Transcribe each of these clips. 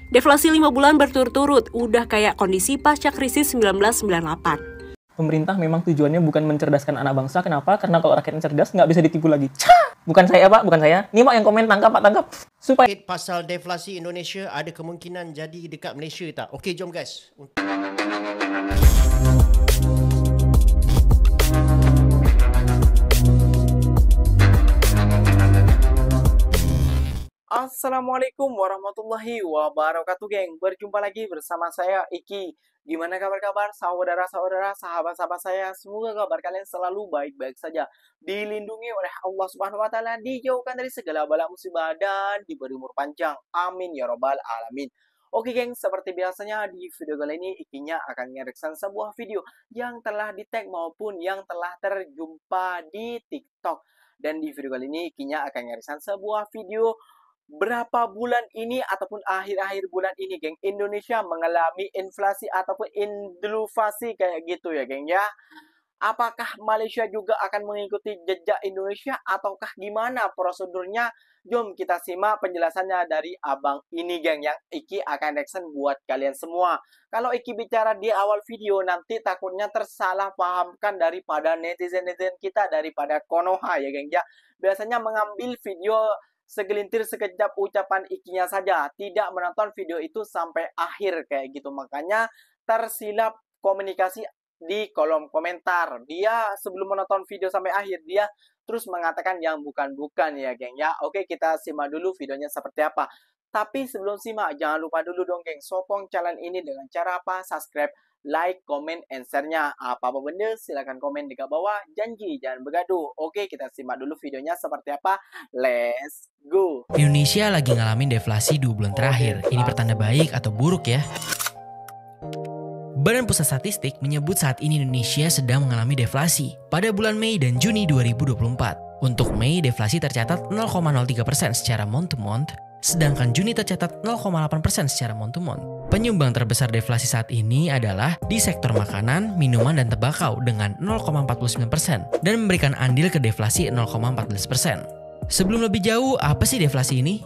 Deflasi 5 bulan berturut-turut, udah kayak kondisi pasca krisis 1998. Pemerintah memang tujuannya bukan mencerdaskan anak bangsa. Kenapa? Karena kalau rakyatnya cerdas, nggak bisa ditipu lagi. Bukan saya, Pak. Bukan saya. Ini, Pak, yang komen. Tangkap, Pak. Tangkap. Supaya Pasal deflasi Indonesia ada kemungkinan jadi dekat Malaysia tak? Okey, jom guys. Assalamualaikum warahmatullahi wabarakatuh, geng. Berjumpa lagi bersama saya Iki. Gimana kabar-kabar saudara-saudara, sahabat-sahabat saya? Semoga kabar kalian selalu baik-baik saja, dilindungi oleh Allah Subhanahu wa taala, dijauhkan dari segala bala musibah dan diberi umur panjang. Amin ya robbal alamin. Oke, geng, seperti biasanya di video kali ini Ikinya akan nge-reaction sebuah video yang telah di-tag maupun yang telah terjumpa di TikTok. Dan di video kali ini Ikinya akan nge-reaction sebuah video berapa bulan ini ataupun akhir-akhir bulan ini, geng, Indonesia mengalami inflasi ataupun inflasi kayak gitu ya, geng, ya. Apakah Malaysia juga akan mengikuti jejak Indonesia ataukah gimana prosedurnya? Jom kita simak penjelasannya dari abang ini, geng, yang Iki akan reaction buat kalian semua. Kalau Iki bicara di awal video nanti takutnya tersalah pahamkan daripada netizen-netizen kita, daripada Konoha ya, geng, ya. Biasanya mengambil video segelintir sekejap ucapan Ikinya saja, tidak menonton video itu sampai akhir kayak gitu. Makanya tersilap komunikasi di kolom komentar. Dia sebelum menonton video sampai akhir, dia terus mengatakan yang bukan-bukan ya, geng, ya. Oke, kita simak dulu videonya seperti apa. Tapi sebelum simak, jangan lupa dulu dong, geng, sokong channel ini dengan cara apa? Subscribe, like, comment, and share-nya. Apa-apa benda, silahkan komen di bawah. Janji, jangan bergaduh. Oke, kita simak dulu videonya seperti apa. Let's go. Indonesia lagi ngalamin deflasi 2 bulan terakhir. Ini pertanda baik atau buruk ya? Badan Pusat Statistik menyebut saat ini Indonesia sedang mengalami deflasi pada bulan Mei dan Juni 2024. Untuk Mei, deflasi tercatat 0,03% secara month-to-month, sedangkan Juni tercatat 0,8% secara month-to-month. Penyumbang terbesar deflasi saat ini adalah di sektor makanan, minuman, dan tembakau dengan 0,49% dan memberikan andil ke deflasi 0,14%. Sebelum lebih jauh, apa sih deflasi ini?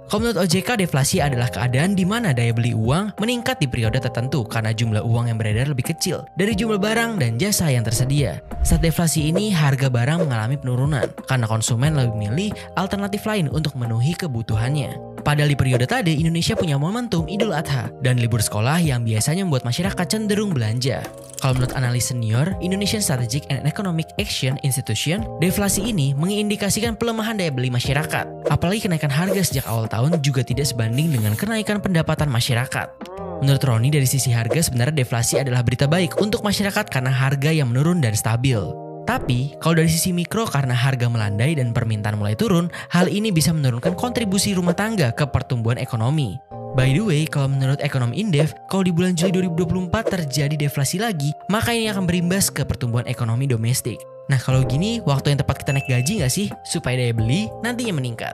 Kalau menurut OJK, deflasi adalah keadaan di mana daya beli uang meningkat di periode tertentu karena jumlah uang yang beredar lebih kecil dari jumlah barang dan jasa yang tersedia. Saat deflasi ini, harga barang mengalami penurunan karena konsumen lebih memilih alternatif lain untuk memenuhi kebutuhannya. Padahal di periode tadi, Indonesia punya momentum Idul Adha dan libur sekolah yang biasanya membuat masyarakat cenderung belanja. Kalau menurut analis senior, Indonesian Strategic and Economic Action Institution, deflasi ini mengindikasikan pelemahan daya beli masyarakat. Apalagi kenaikan harga sejak awal tahun juga tidak sebanding dengan kenaikan pendapatan masyarakat. Menurut Roni, dari sisi harga sebenarnya deflasi adalah berita baik untuk masyarakat karena harga yang menurun dan stabil. Tapi, kalau dari sisi mikro karena harga melandai dan permintaan mulai turun, hal ini bisa menurunkan kontribusi rumah tangga ke pertumbuhan ekonomi. By the way, kalau menurut ekonom Indef, kalau di bulan Juli 2024 terjadi deflasi lagi, maka ini akan berimbas ke pertumbuhan ekonomi domestik. Nah, kalau gini, waktu yang tepat kita naik gaji nggak sih? Supaya daya beli nantinya meningkat.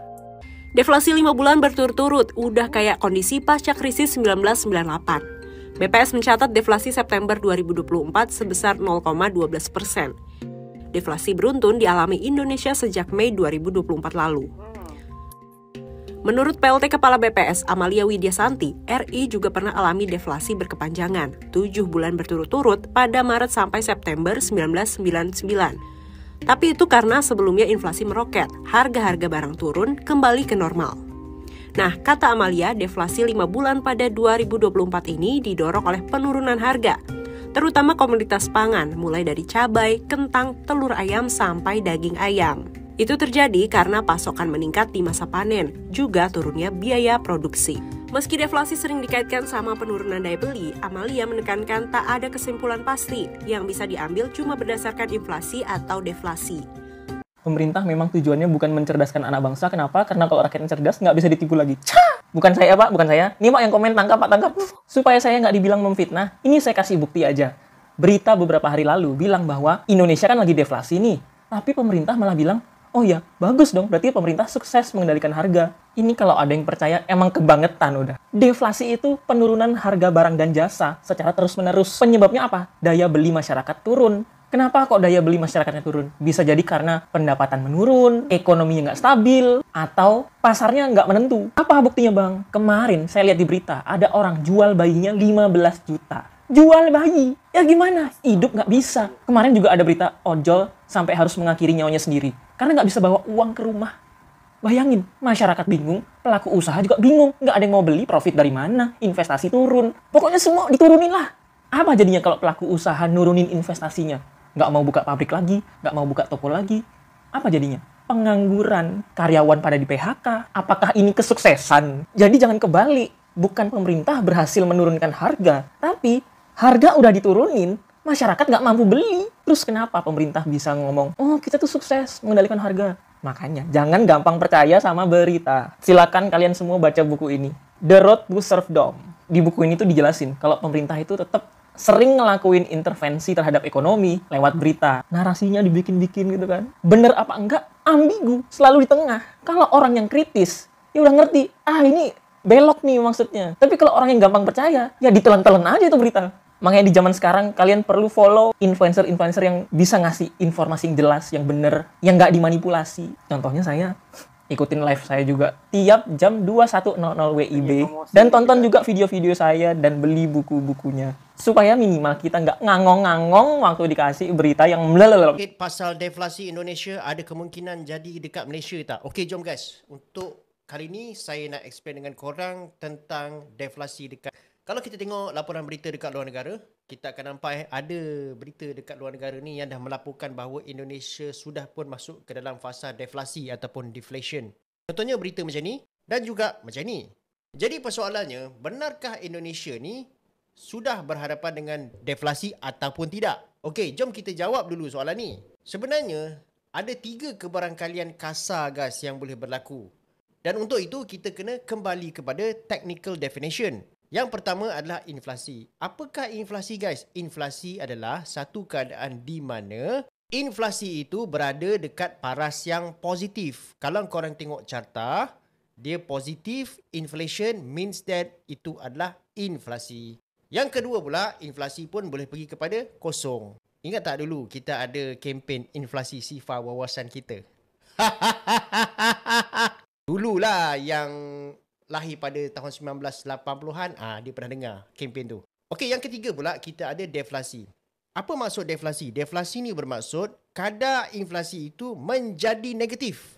Deflasi 5 bulan berturut-turut, udah kayak kondisi pasca krisis 1998. BPS mencatat deflasi September 2024 sebesar 0,12%. Deflasi beruntun dialami Indonesia sejak Mei 2024 lalu. Menurut PLT Kepala BPS Amalia Widyasanti, RI juga pernah alami deflasi berkepanjangan 7 bulan berturut-turut pada Maret sampai September 1999. Tapi itu karena sebelumnya inflasi meroket, harga-harga barang turun kembali ke normal. Nah, kata Amalia, deflasi 5 bulan pada 2024 ini didorong oleh penurunan harga, terutama komoditas pangan, mulai dari cabai, kentang, telur ayam, sampai daging ayam. Itu terjadi karena pasokan meningkat di masa panen, juga turunnya biaya produksi. Meski deflasi sering dikaitkan sama penurunan daya beli, Amalia menekankan tak ada kesimpulan pasti yang bisa diambil cuma berdasarkan inflasi atau deflasi. pemerintah memang tujuannya bukan mencerdaskan anak bangsa. Kenapa? Karena kalau rakyatnya cerdas, nggak bisa ditipu lagi. Bukan saya, Pak. Bukan saya. Ini, Pak, yang komen. Tangkap, Pak. Tangkap. Supaya saya nggak dibilang memfitnah, ini saya kasih bukti aja. Berita beberapa hari lalu bilang bahwa Indonesia kan lagi deflasi nih. Tapi pemerintah malah bilang, oh ya, bagus dong. Berarti pemerintah sukses mengendalikan harga. Ini kalau ada yang percaya, emang kebangetan udah. Deflasi itu penurunan harga barang dan jasa secara terus-menerus. Penyebabnya apa? Daya beli masyarakat turun. Kenapa kok daya beli masyarakatnya turun? Bisa jadi karena pendapatan menurun, ekonominya nggak stabil, atau pasarnya nggak menentu. Apa buktinya bang? Kemarin saya lihat di berita, ada orang jual bayinya 15 juta. Jual bayi. Ya gimana? Hidup nggak bisa. Kemarin juga ada berita ojol sampai harus mengakhiri nyawanya sendiri. Karena nggak bisa bawa uang ke rumah. Bayangin, masyarakat bingung, pelaku usaha juga bingung. Nggak ada yang mau beli, profit dari mana, investasi turun. Pokoknya semua diturunin lah. Apa jadinya kalau pelaku usaha nurunin investasinya? Nggak mau buka pabrik lagi, nggak mau buka toko lagi. Apa jadinya? Pengangguran, karyawan pada di PHK. Apakah ini kesuksesan? Jadi jangan kebalik. Bukan pemerintah berhasil menurunkan harga, tapi harga udah diturunin, masyarakat nggak mampu beli. Terus kenapa pemerintah bisa ngomong, oh kita tuh sukses mengendalikan harga? Makanya, jangan gampang percaya sama berita. Silakan kalian semua baca buku ini. The Road to Serfdom. Di buku ini tuh dijelasin, kalau pemerintah itu tetap sering ngelakuin intervensi terhadap ekonomi lewat berita. Narasinya dibikin-bikin gitu kan. Bener apa enggak? Ambigu. Selalu di tengah. Kalau orang yang kritis, ya udah ngerti. Ini belok nih maksudnya. Tapi kalau orang yang gampang percaya, ya ditelan-telan aja itu berita. Makanya di zaman sekarang kalian perlu follow influencer-influencer yang bisa ngasih informasi yang jelas, yang bener, yang nggak dimanipulasi. Contohnya saya ikutin live saya juga tiap jam 21.00 WIB. Dan tonton juga video-video saya dan beli buku-bukunya. Supaya minimal kita nggak ngangong-ngangong waktu dikasih berita yang melelelel. Pasal deflasi Indonesia ada kemungkinan jadi dekat Malaysia tak? Okey, jom guys. Untuk kali ni saya nak explain dengan korang tentang deflasi dekat. Kalau kita tengok laporan berita dekat luar negara, kita akan nampak ada berita dekat luar negara ni yang dah melaporkan bahawa Indonesia sudah pun masuk ke dalam fasa deflasi ataupun deflation. Contohnya berita macam ni dan juga macam ni. Jadi persoalannya, benarkah Indonesia ni sudah berhadapan dengan deflasi ataupun tidak? Okey, jom kita jawab dulu soalan ni. Sebenarnya, ada 3 kebarangkalian kasar guys yang boleh berlaku. Dan untuk itu, kita kena kembali kepada technical definition. Yang pertama adalah inflasi. Apakah inflasi guys? Inflasi adalah satu keadaan di mana inflasi itu berada dekat paras yang positif. Kalau korang tengok carta, dia positif, inflation means that itu adalah inflasi. Yang kedua pula, inflasi pun boleh pergi kepada kosong. Ingat tak dulu kita ada kempen inflasi sifar wawasan kita? Dululah yang lahir pada tahun 1980-an, dia pernah dengar kempen tu. Okey, yang ketiga pula kita ada deflasi. Apa maksud deflasi? Deflasi ni bermaksud kadar inflasi itu menjadi negatif.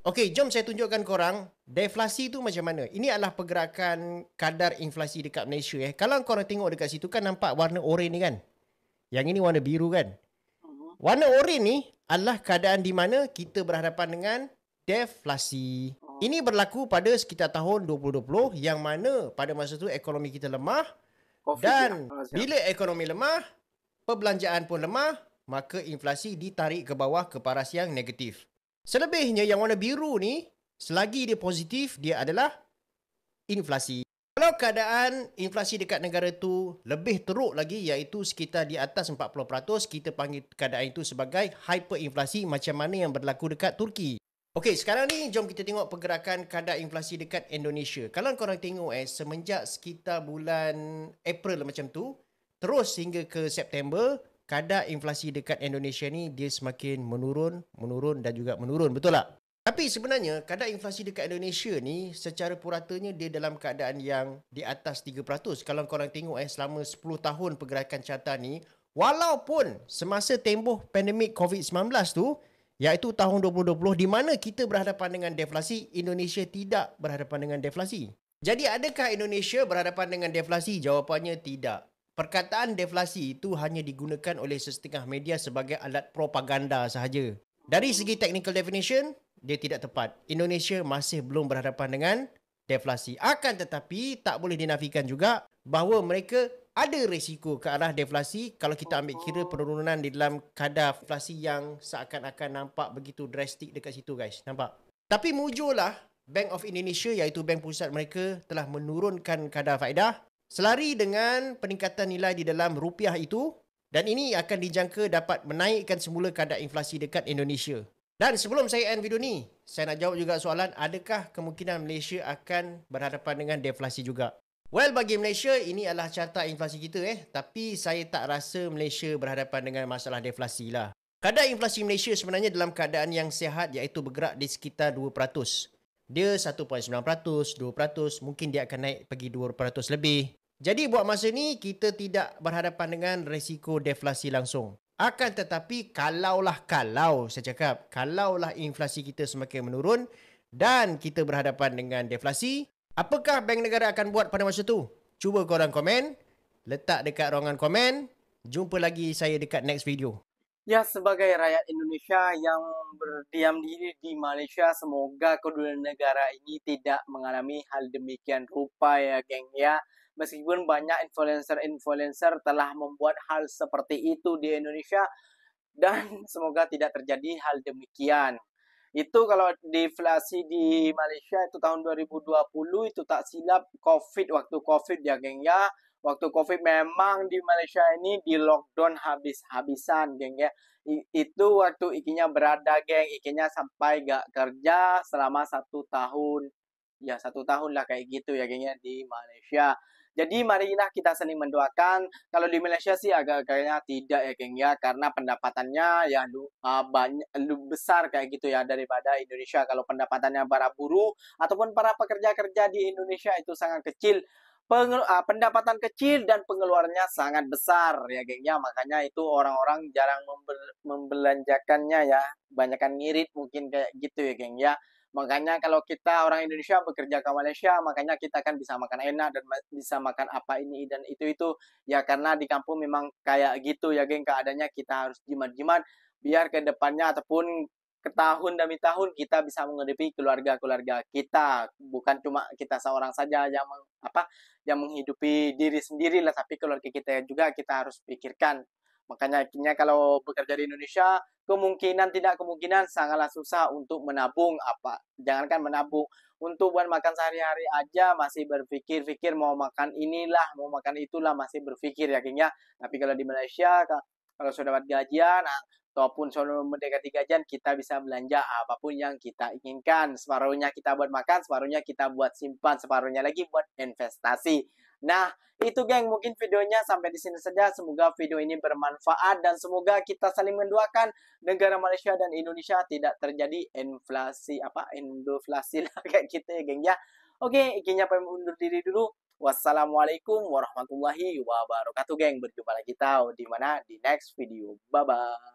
Okey, jom saya tunjukkan korang deflasi tu macam mana. Ini adalah pergerakan kadar inflasi dekat Malaysia. Kalau korang tengok dekat situ kan nampak warna oranye ni kan? Yang ini warna biru kan? Warna oranye ni adalah keadaan di mana kita berhadapan dengan deflasi. Ini berlaku pada sekitar tahun 2020 yang mana pada masa tu ekonomi kita lemah dan bila ekonomi lemah, perbelanjaan pun lemah, maka inflasi ditarik ke bawah ke paras yang negatif. Selebihnya yang warna biru ni, selagi dia positif, dia adalah inflasi. Kalau keadaan inflasi dekat negara tu lebih teruk lagi iaitu sekitar di atas 40%, kita panggil keadaan itu sebagai hyperinflasi macam mana yang berlaku dekat Turki. Okey, sekarang ni jom kita tengok pergerakan kadar inflasi dekat Indonesia. Kalau korang tengok semenjak sekitar bulan April macam tu, terus hingga ke September, kadar inflasi dekat Indonesia ni dia semakin menurun dan juga menurun. Betul tak? Tapi sebenarnya kadar inflasi dekat Indonesia ni secara puratanya dia dalam keadaan yang di atas 3%. Kalau korang tengok selama 10 tahun pergerakan carta ni, walaupun semasa tempoh pandemik COVID-19 tu, iaitu tahun 2020 di mana kita berhadapan dengan deflasi, Indonesia tidak berhadapan dengan deflasi. Jadi adakah Indonesia berhadapan dengan deflasi? Jawapannya tidak. Perkataan deflasi itu hanya digunakan oleh sesetengah media sebagai alat propaganda sahaja. Dari segi technical definition, dia tidak tepat. Indonesia masih belum berhadapan dengan deflasi. Akan tetapi tak boleh dinafikan juga bahawa mereka ada risiko ke arah deflasi kalau kita ambil kira penurunan di dalam kadar inflasi yang seakan-akan nampak begitu drastik dekat situ guys. Nampak? Tapi mujurlah Bank of Indonesia iaitu bank pusat mereka telah menurunkan kadar faedah selari dengan peningkatan nilai di dalam rupiah itu dan ini akan dijangka dapat menaikkan semula kadar inflasi dekat Indonesia. Dan sebelum saya end video ni, saya nak jawab juga soalan adakah kemungkinan Malaysia akan berhadapan dengan deflasi juga? Well, bagi Malaysia, ini adalah carta inflasi kita Tapi saya tak rasa Malaysia berhadapan dengan masalah deflasi lah. Kadar inflasi Malaysia sebenarnya dalam keadaan yang sihat iaitu bergerak di sekitar 2%. Dia 1.9%, 2%, mungkin dia akan naik pergi 2% lebih. Jadi buat masa ni, kita tidak berhadapan dengan risiko deflasi langsung. Akan tetapi, kalaulah inflasi kita semakin menurun dan kita berhadapan dengan deflasi, apakah Bank Negara akan buat pada masa tu? Cuba korang komen. Letak dekat ruangan komen. Jumpa lagi saya dekat next video. Ya, sebagai rakyat Indonesia yang berdiam diri di Malaysia, semoga kedua negara ini tidak mengalami hal demikian rupa ya, geng ya. Meskipun banyak influencer telah membuat hal seperti itu di Indonesia, dan semoga tidak terjadi hal demikian. Itu kalau deflasi di Malaysia itu tahun 2020 itu tak silap waktu COVID ya geng ya. Waktu COVID memang di Malaysia ini di lockdown habis-habisan geng ya. Itu waktu ikinya berada geng, ikinya sampai gak kerja selama 1 tahun. Ya 1 tahun lah kayak gitu ya geng ya di Malaysia. Jadi marilah kita saling mendoakan. Kalau di Malaysia sih agak-agaknya tidak ya geng ya, karena pendapatannya ya banyak besar kayak gitu ya daripada Indonesia. Kalau pendapatannya para buruh ataupun para pekerja-kerja di Indonesia itu sangat kecil. Pendapatan kecil dan pengeluarannya sangat besar ya geng ya, makanya itu orang-orang jarang membelanjakannya ya, banyakkan ngirit mungkin kayak gitu ya geng ya. Makanya kalau kita orang Indonesia bekerja ke Malaysia, makanya kita kan bisa makan enak dan bisa makan apa ini dan itu ya, karena di kampung memang kayak gitu ya geng, keadaannya kita harus jimat-jimat biar ke depannya ataupun ke tahun demi tahun kita bisa menghidupi keluarga-keluarga kita, bukan cuma kita seorang saja yang yang menghidupi diri sendiri lah, tapi keluarga kita juga kita harus pikirkan. Makanya akhirnya kalau bekerja di Indonesia, kemungkinan sangatlah susah untuk menabung jangankan menabung, untuk buat makan sehari-hari aja masih berpikir-pikir mau makan inilah, mau makan itulah, masih berpikir ya geng ya. Tapi kalau di Malaysia, kalau sudah dapat gajian ataupun sudah mendekati gajian, kita bisa belanja apapun yang kita inginkan. Separuhnya kita buat makan, separuhnya kita buat simpan, separuhnya lagi buat investasi. Nah, itu geng, mungkin videonya sampai di sini saja. Semoga video ini bermanfaat dan semoga kita saling mendoakan negara Malaysia dan Indonesia tidak terjadi endoflasi lah kayak gitu ya geng ya. Oke, ikinya pengen undur diri dulu. Wassalamualaikum warahmatullahi wabarakatuh geng. Berjumpa lagi di next video. Bye bye.